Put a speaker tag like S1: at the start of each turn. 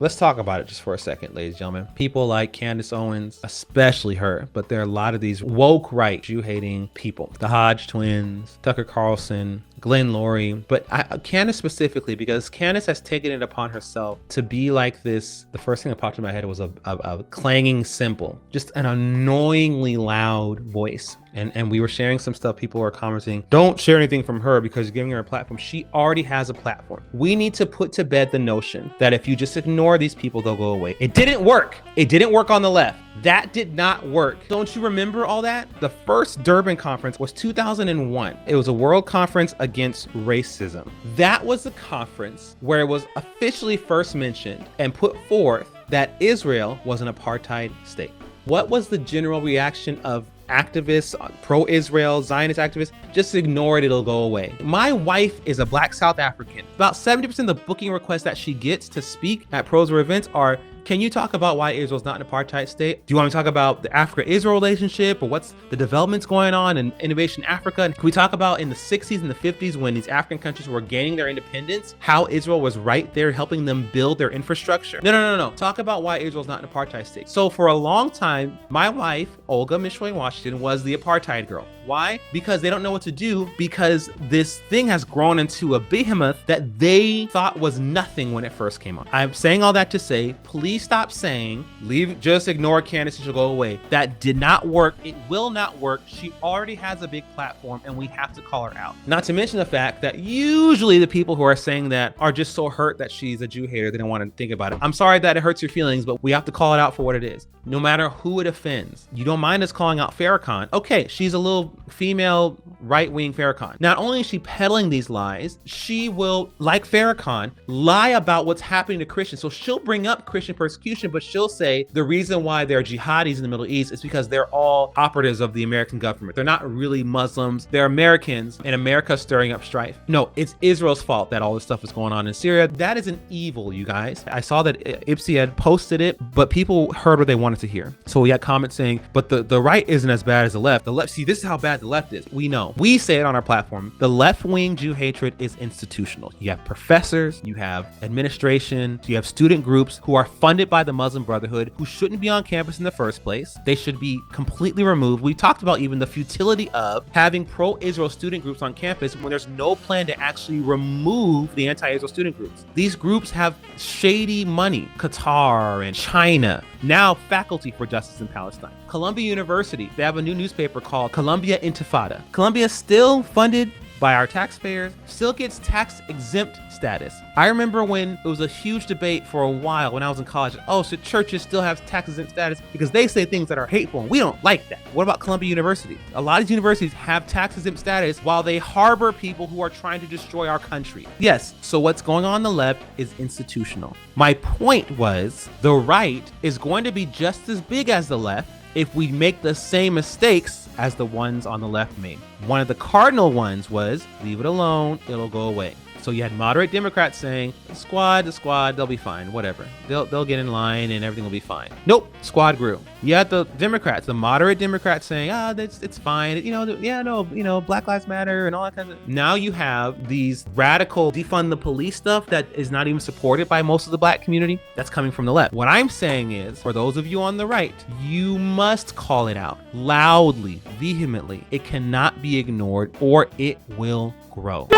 S1: Let's talk about it just for a second, ladies and gentlemen. People like Candace Owens, especially her, but there are a lot of these woke right, Jew-hating people. The Hodge twins, Tucker Carlson, Glenn Laurie, but Candace specifically, because Candace has taken it upon herself to be like this. The first thing that popped in my head was a clanging cymbal, just an annoyingly loud voice. And we were sharing some stuff. People were commenting, don't share anything from her because you're giving her a platform. She already has a platform. We need to put to bed the notion that if you just ignore these people, they'll go away. It didn't work. It didn't work on the left. That did not work. Don't you remember all that? The first Durban conference was 2001. It was a world conference against racism. That was the conference where it was officially first mentioned and put forth that Israel was an apartheid state. What was the general reaction of activists, pro-Israel, Zionist activists? Just ignore it, it'll go away. My wife is a Black South African. About 70% of the booking requests that she gets to speak at Pro-Israel events are, can you talk about why Israel's not an apartheid state? Do you want me to talk about the Africa-Israel relationship, or what's the developments going on in Innovation Africa? And can we talk about in the 60s and the 50s when these African countries were gaining their independence, how Israel was right there helping them build their infrastructure? No. Talk about why Israel's not an apartheid state. So for a long time, my wife, Olga Mishway Washington, was the apartheid girl. Why? Because they don't know what to do, because this thing has grown into a behemoth that they thought was nothing when it first came on. I'm saying all that to say, please stop saying, just ignore Candace and she'll go away. That did not work. It will not work. She already has a big platform and we have to call her out. Not to mention the fact that usually the people who are saying that are just so hurt that she's a Jew hater, they don't want to think about it. I'm sorry that it hurts your feelings, but we have to call it out for what it is. No matter who it offends. You don't mind us calling out Farrakhan. Okay, she's a little female right-wing Farrakhan. Not only is she peddling these lies, she will, like Farrakhan, lie about what's happening to Christians. So she'll bring up Christian persecution, but she'll say the reason why there are jihadis in the Middle East is because they're all operatives of the American government. They're not really Muslims. They're Americans, and America's stirring up strife. No, it's Israel's fault that all this stuff is going on in Syria. That is an evil, you guys. I saw that Ipsy had posted it, but people heard what they wanted to hear. So we had comments saying, but the right isn't as bad as the left. The left, see, this is how bad the left is. We know. We say it on our platform. The left-wing Jew hatred is institutional. You have professors, you have administration, you have student groups who are funded by the Muslim Brotherhood who shouldn't be on campus in the first place. They should be completely removed. We talked about even the futility of having pro-Israel student groups on campus when there's no plan to actually remove the anti-Israel student groups. These groups have shady money. Qatar and China. Now faculty for justice in Palestine. Columbia University, they have a new newspaper called Columbia Intifada. Columbia is still funded by our taxpayers, still gets tax exempt status. I remember when it was a huge debate for a while when I was in college. Oh, so churches still have tax exempt status because they say things that are hateful and we don't like that. What about Columbia University? A lot of these universities have tax exempt status while they harbor people who are trying to destroy our country. Yes, so what's going on the left is institutional. My point was the right is going to be just as big as the left if we make the same mistakes as the ones on the left made. One of the cardinal ones was leave it alone, it'll go away. So you had moderate Democrats saying, the squad, they'll be fine, whatever. They'll get in line and everything will be fine. Nope, squad grew. You had the Democrats, the moderate Democrats saying, it's fine. Black Lives Matter and all that kind of stuff. Now you have these radical defund the police stuff that is not even supported by most of the black community. That's coming from the left. What I'm saying is, for those of you on the right, you must call it out loudly, vehemently. It cannot be ignored or it will grow.